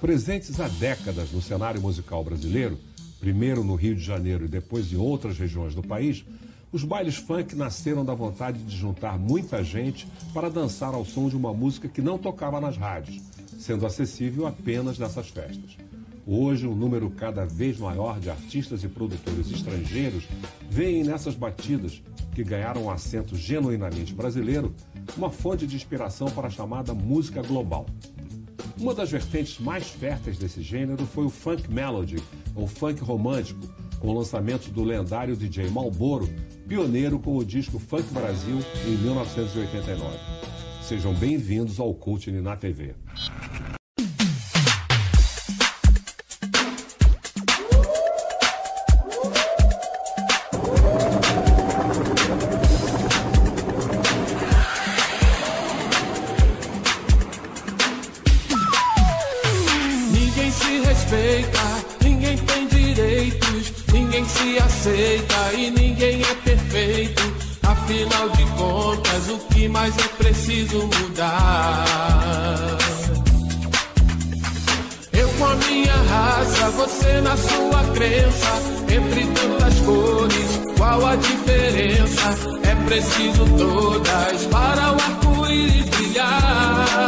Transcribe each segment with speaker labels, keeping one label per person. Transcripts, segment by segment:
Speaker 1: Presentes há décadas no cenário musical brasileiro, primeiro no Rio de Janeiro e depois em outras regiões do país, os bailes funk nasceram da vontade de juntar muita gente para dançar ao som de uma música que não tocava nas rádios, sendo acessível apenas nessas festas. Hoje, um número cada vez maior de artistas e produtores estrangeiros veem nessas batidas, que ganharam um acento genuinamente brasileiro, uma fonte de inspiração para a chamada música global. Uma das vertentes mais férteis desse gênero foi o funk melody, ou funk romântico, com o lançamento do lendário DJ Malboro, pioneiro com o disco Funk Brasil em 1989. Sejam bem-vindos ao Cult na TV.
Speaker 2: Ninguém tem direitos, ninguém se aceita e ninguém é perfeito. Afinal de contas, o que mais é preciso mudar? Eu com a minha raça, você na sua crença. Entre tantas cores, qual a diferença? É preciso todas para o arco-íris brilhar.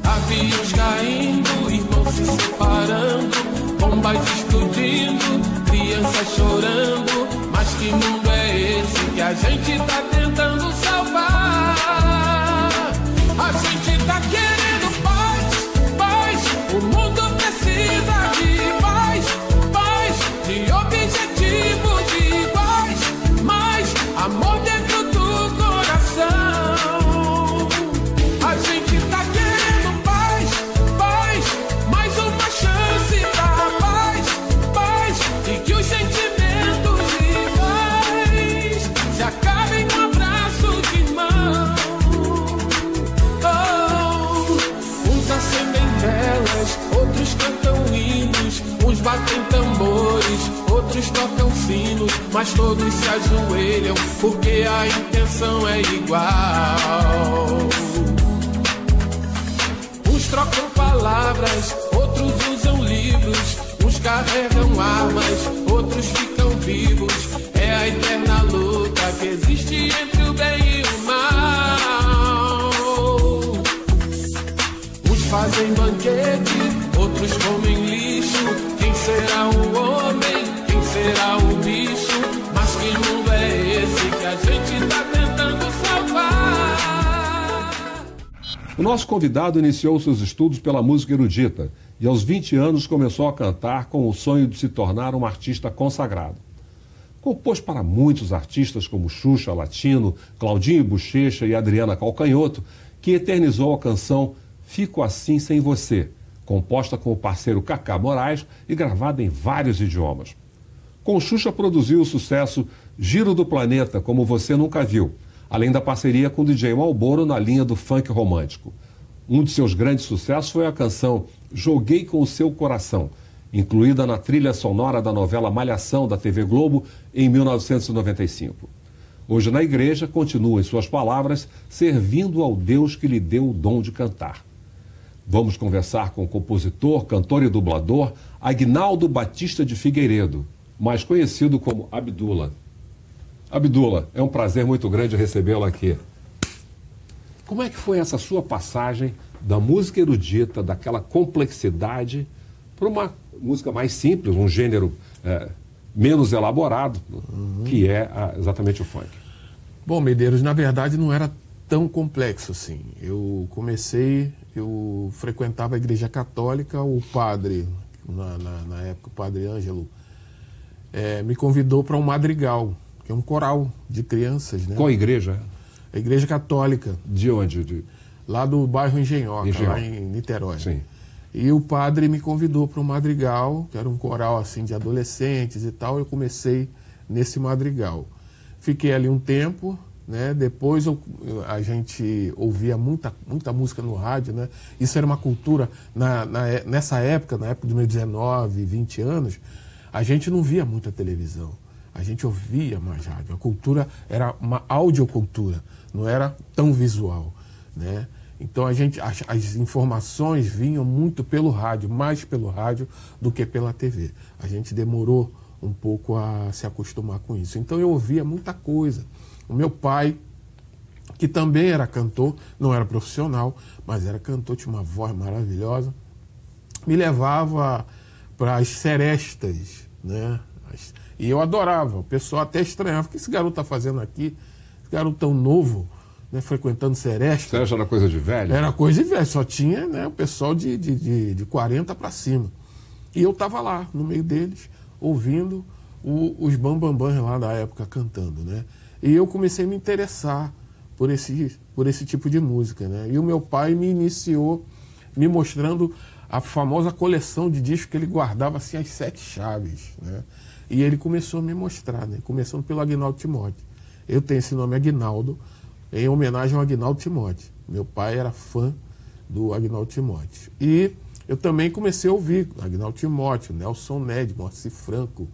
Speaker 2: Aviões caindo, irmãos se separando, bombas explodindo, crianças chorando. Mas que mundo é esse que a gente tá tentando salvar? A gente tá querendo paz, paz. O mundo precisa de paz, paz. De objetivos iguais, mais amor dentro do coração. A gente tá querendo paz, paz. Mais uma chance pra paz, paz. E que os sentimentos iguais se acabem com um abraço de mão. Oh, uns acendem velas, outros cantam hinos, uns batem tambores, outros tocam sinos, mas todos se ajoelham porque a intenção é igual. Uns trocam palavras, outros usam livros, uns carregam armas, outros ficam vivos. É a eterna luta que existe entre o bem e o mal. Uns fazem banquete, outros comem lixo. Quem será o homem? Quem será o bicho? Mas que mundo é esse que a gente tá tentando salvar?
Speaker 1: O nosso convidado iniciou seus estudos pela música erudita e aos 20 anos começou a cantar com o sonho de se tornar um artista consagrado. Compôs para muitos artistas como Xuxa, Latino, Claudinho Buchecha e Adriana Calcanhoto, que eternizou a canção Fico Assim Sem Você, composta com o parceiro Cacá Moraes e gravada em vários idiomas. Com Xuxa produziu o sucesso Giro do Planeta, Como Você Nunca Viu, além da parceria com o DJ Malboro na linha do funk romântico. Um de seus grandes sucessos foi a canção Joguei com o Seu Coração, incluída na trilha sonora da novela Malhação da TV Globo em 1995. Hoje na igreja, continua em suas palavras, servindo ao Deus que lhe deu o dom de cantar. Vamos conversar com o compositor, cantor e dublador Agnaldo Batista de Figueiredo, mais conhecido como Abdula. Abdula, é um prazer muito grande recebê-lo aqui. Como é que foi essa sua passagem da música erudita, daquela complexidade, para uma música mais simples, um gênero menos elaborado, que é exatamente o funk?
Speaker 3: Bom, Medeiros, na verdade não era tão complexo assim. Eu frequentava a igreja católica, o padre, na época o padre Ângelo, me convidou para um madrigal, que é um coral de crianças, né?
Speaker 1: Qual igreja?
Speaker 3: A igreja católica.
Speaker 1: De onde?
Speaker 3: Lá do bairro Engenhoca, lá em Niterói.
Speaker 1: Sim.
Speaker 3: E o padre me convidou para um madrigal, que era um coral assim de adolescentes e tal. Eu comecei nesse madrigal. Fiquei ali um tempo, né? Depois a gente ouvia muita música no rádio, né? Isso era uma cultura, nessa época, na época dos meus 19, 20 anos, a gente não via muita televisão. A gente ouvia mais rádio. A cultura era uma audiocultura, não era tão visual, né? Então as informações vinham muito pelo rádio, mais pelo rádio do que pela TV. A gente demorou um pouco a se acostumar com isso. Então eu ouvia muita coisa. O meu pai, que também era cantor, não era profissional, mas era cantor, tinha uma voz maravilhosa, me levava para as serestas, né? E eu adorava. O pessoal até estranhava: o que esse garoto está fazendo aqui? Esse garoto tão novo, né, frequentando seresta.
Speaker 1: Seresta era coisa de velho?
Speaker 3: Era coisa de velho, só tinha, né, o pessoal de 40 para cima. E eu estava lá, no meio deles, ouvindo os bambambãs lá da época cantando, né? E eu comecei a me interessar por esse tipo de música, né? E o meu pai me iniciou me mostrando a famosa coleção de discos que ele guardava, assim, as 7 chaves, né? E ele começou a me mostrar, né? Começando pelo Aguinaldo Timóteo. Eu tenho esse nome Aguinaldo em homenagem ao Aguinaldo Timóteo. Meu pai era fã do Aguinaldo Timóteo. E eu também comecei a ouvir Aguinaldo Timóteo, Nelson Ned, Moacir Franco,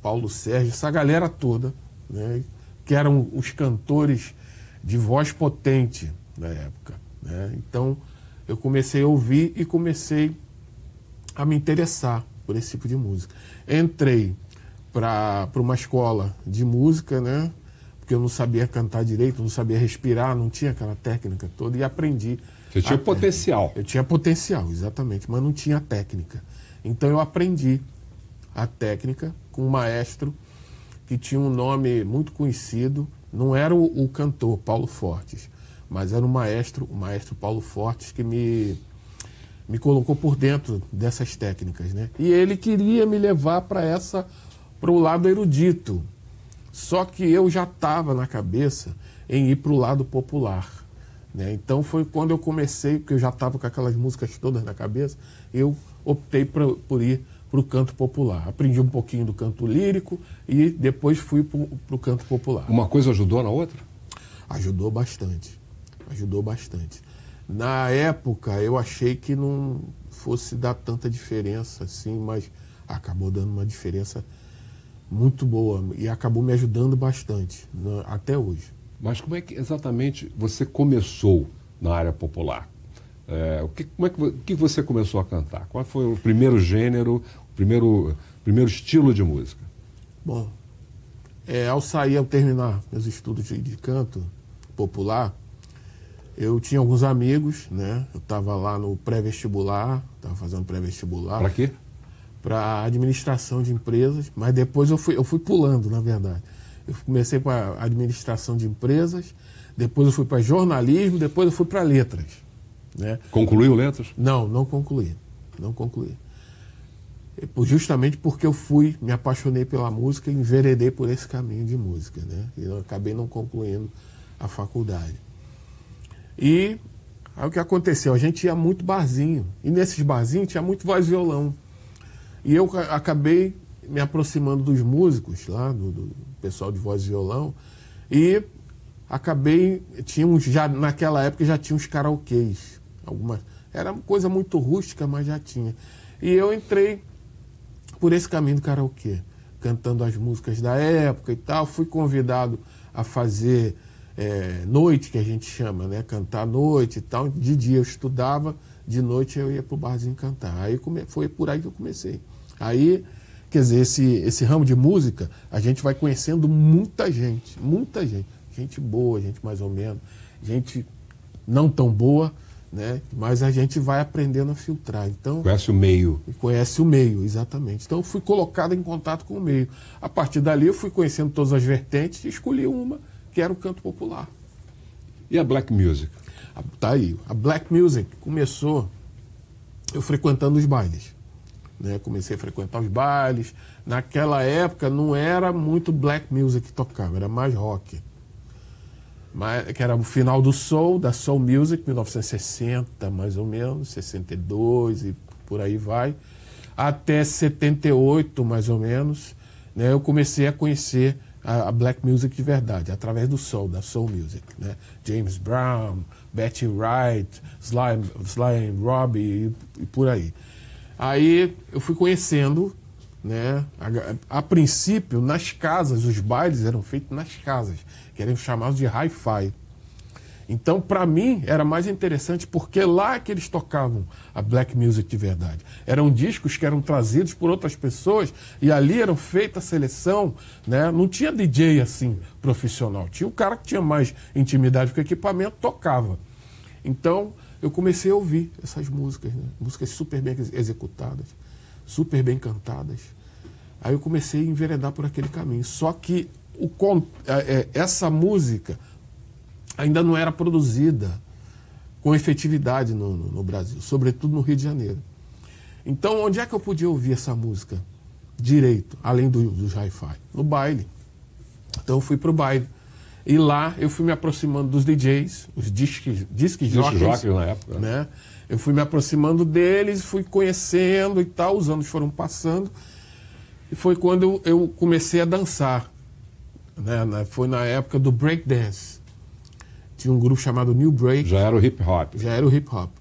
Speaker 3: Paulo Sérgio, essa galera toda, né? Que eram os cantores de voz potente na época, né? Então eu comecei a ouvir e comecei a me interessar por esse tipo de música. Entrei para uma escola de música, né? Porque eu não sabia cantar direito, não sabia respirar, não tinha aquela técnica toda, e aprendi.
Speaker 1: Você tinha potencial.
Speaker 3: Eu tinha potencial, exatamente, mas não tinha técnica. Então eu aprendi a técnica com um maestro que tinha um nome muito conhecido. Não era o cantor Paulo Fortes, mas era o maestro Paulo Fortes, que me colocou por dentro dessas técnicas, né? E ele queria me levar para o lado erudito. Só que eu já estava na cabeça em ir para o lado popular, né? Então foi quando eu comecei, porque eu já estava com aquelas músicas todas na cabeça, eu optei por ir para o canto popular. Aprendi um pouquinho do canto lírico e depois fui para o canto popular.
Speaker 1: Uma coisa ajudou na outra?
Speaker 3: Ajudou bastante. Ajudou bastante. Na época eu achei que não fosse dar tanta diferença assim, mas acabou dando uma diferença muito boa e acabou me ajudando bastante, né, até hoje.
Speaker 1: Mas como é que exatamente você começou na área popular? O que você começou a cantar? Qual foi o primeiro gênero, o primeiro estilo de música?
Speaker 3: Bom, ao terminar meus estudos de canto popular, eu tinha alguns amigos, né? Eu estava lá no pré-vestibular, estava fazendo pré-vestibular.
Speaker 1: Para quê?
Speaker 3: Para administração de empresas, mas depois eu fui pulando, na verdade. Eu comecei para administração de empresas, depois eu fui para jornalismo, depois eu fui para letras, né?
Speaker 1: Concluiu letras?
Speaker 3: Não concluí. Não concluí. Justamente porque eu me apaixonei pela música e enveredei por esse caminho de música, né? E eu acabei não concluindo a faculdade. E aí o que aconteceu? A gente ia muito barzinho, e nesses barzinhos tinha muito voz e violão. E eu acabei me aproximando dos músicos lá, do pessoal de voz e violão, e naquela época já tinha uns karaokês. Era uma coisa muito rústica, mas já tinha. E eu entrei por esse caminho do karaokê, cantando as músicas da época e tal. Fui convidado a fazer noite, que a gente chama, né? Cantar à noite e tal. De dia eu estudava, de noite eu ia pro barzinho cantar. Aí foi por aí que eu comecei. Aí, quer dizer, esse ramo de música, a gente vai conhecendo muita gente. Gente boa, gente mais ou menos, gente não tão boa, né? Mas a gente vai aprendendo a filtrar. Então,
Speaker 1: conhece o meio.
Speaker 3: Conhece o meio, exatamente. Então eu fui colocado em contato com o meio. A partir dali eu fui conhecendo todas as vertentes e escolhi uma, que era o canto popular.
Speaker 1: E a black music?
Speaker 3: Tá aí. A black music começou eu frequentando os bailes, né? Comecei a frequentar os bailes. Naquela época não era muito black music que tocava, era mais rock. Que era o final da Soul Music, 1960, mais ou menos, 62 e por aí vai. Até 78, mais ou menos, né, eu comecei a conhecer a black music de verdade, através da Soul Music, né? James Brown, Betty Wright, Sly and Robbie e por aí. Aí eu fui conhecendo, né? A princípio, nas casas, os bailes eram feitos nas casas, que eram chamados de hi-fi. Então, para mim, era mais interessante porque lá que eles tocavam a black music de verdade. Eram discos que eram trazidos por outras pessoas e ali eram feita a seleção, né? Não tinha DJ assim, profissional. Tinha o cara que tinha mais intimidade com o equipamento, tocava. Então, eu comecei a ouvir essas músicas, né? Músicas super bem executadas, super bem cantadas. Aí eu comecei a enveredar por aquele caminho. Só que essa música ainda não era produzida com efetividade no Brasil, sobretudo no Rio de Janeiro. Então, onde é que eu podia ouvir essa música direito, além dos hi-fi? No baile. Então, eu fui para o baile. E lá, eu fui me aproximando dos DJs, os disc jockeys
Speaker 1: na época.
Speaker 3: Né? Eu fui me aproximando deles, fui conhecendo e tal, os anos foram passando. E foi quando eu comecei a dançar. Né? Foi na época do breakdance. Tinha um grupo chamado New Break.
Speaker 1: Já era o hip hop.
Speaker 3: Já era o hip hop.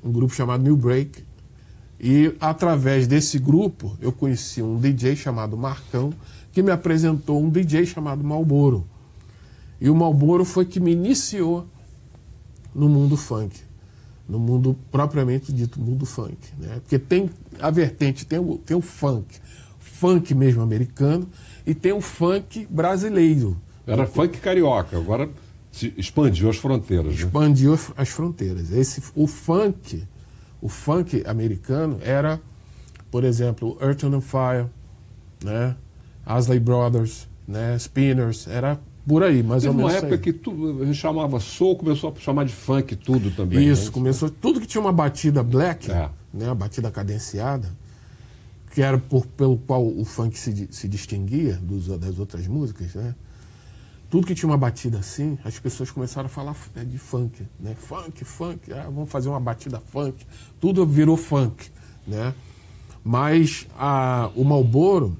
Speaker 3: Um grupo chamado New Break. E através desse grupo eu conheci um DJ chamado Marcão, que me apresentou um DJ chamado Malboro. E o Malboro foi que me iniciou no mundo funk. No mundo propriamente dito, mundo funk. Né? Porque tem a vertente, tem o funk mesmo americano, e tem o funk brasileiro.
Speaker 1: Era funk carioca, agora expandiu as fronteiras.
Speaker 3: Expandiu as fronteiras. O funk americano era, por exemplo, Earth, Wind & Fire, né? Isley Brothers, né? Spinners, era por aí, mais ou menos.
Speaker 1: Teve uma época que a gente chamava soul, começou a chamar de funk tudo também.
Speaker 3: Isso,
Speaker 1: né?
Speaker 3: começou. Tudo que tinha uma batida black, né? A batida cadenciada, que era pelo qual o funk se distinguia das outras músicas, né? Tudo que tinha uma batida assim, as pessoas começaram a falar de funk, né? Funk, vamos fazer uma batida funk. Tudo virou funk, né? Mas o Malboro,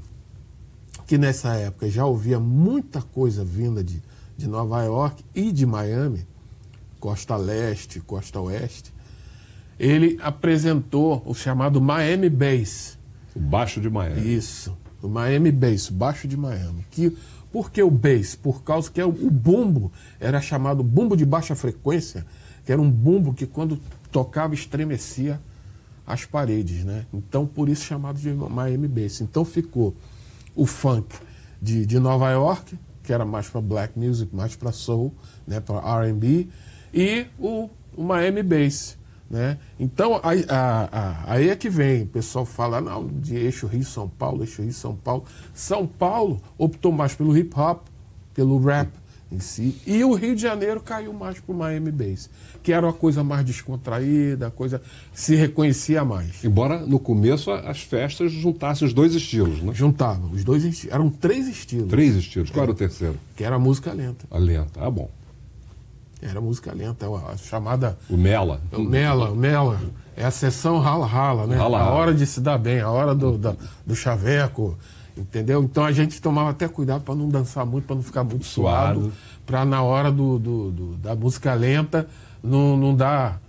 Speaker 3: que nessa época já ouvia muita coisa vinda de Nova York e de Miami, costa leste, costa oeste, ele apresentou o chamado Miami Bass.
Speaker 1: O baixo de Miami.
Speaker 3: Isso, o Miami Bass, o baixo de Miami. Por que o bass? Por causa que o bumbo era chamado bumbo de baixa frequência, que era um bumbo que quando tocava estremecia as paredes, né? Então, por isso chamado de Miami Bass. Então ficou o funk de Nova York, que era mais para black music, mais para soul, né? Para R&B, e o Miami Bass, né? Então, aí é que vem, o pessoal fala, não, de eixo Rio-São Paulo, eixo Rio-São Paulo. São Paulo optou mais pelo hip-hop, pelo rap em si, e o Rio de Janeiro caiu mais pro Miami Bass, que era uma coisa mais descontraída, a coisa se reconhecia mais.
Speaker 1: Embora, no começo, as festas juntassem os dois estilos, né?
Speaker 3: Juntavam, os dois estilos. Eram 3 estilos.
Speaker 1: 3 estilos. Qual era o terceiro?
Speaker 3: Que era a música lenta.
Speaker 1: A lenta, bom.
Speaker 3: Era música lenta, a chamada...
Speaker 1: O Mela.
Speaker 3: O Mela. É a sessão rala-rala, né?
Speaker 1: Rala,
Speaker 3: a hora de se dar bem, a hora do chaveco, entendeu? Então a gente tomava até cuidado para não dançar muito, para não ficar muito suado, para na hora da música lenta não dar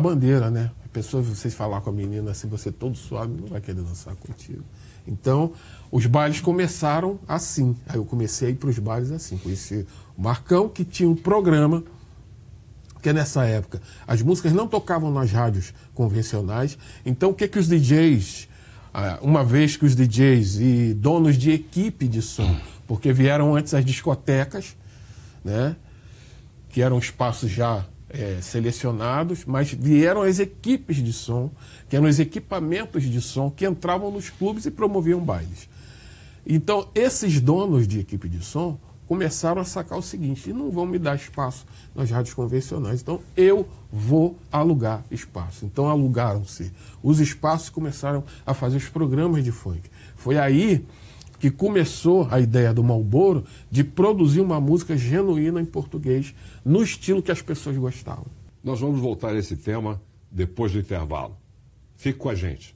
Speaker 3: bandeira, né? A pessoa, vocês falar com a menina assim, você todo suado, não vai querer dançar contigo. Então, os bailes começaram assim. Aí eu comecei a ir para os bailes assim. Conheci o Marcão, que tinha um programa, que nessa época as músicas não tocavam nas rádios convencionais. Então, o que os DJs, uma vez que os DJs e donos de equipe de som, porque vieram antes as discotecas, né, que eram espaços já selecionados, mas vieram as equipes de som, que eram os equipamentos de som que entravam nos clubes e promoviam bailes. Então, esses donos de equipe de som começaram a sacar o seguinte: não vão me dar espaço nas rádios convencionais, então eu vou alugar espaço. Então, alugaram-se os espaços e começaram a fazer os programas de funk. Foi aí que começou a ideia do Malboro de produzir uma música genuína em português, no estilo que as pessoas gostavam.
Speaker 1: Nós vamos voltar a esse tema depois do intervalo. Fique com a gente.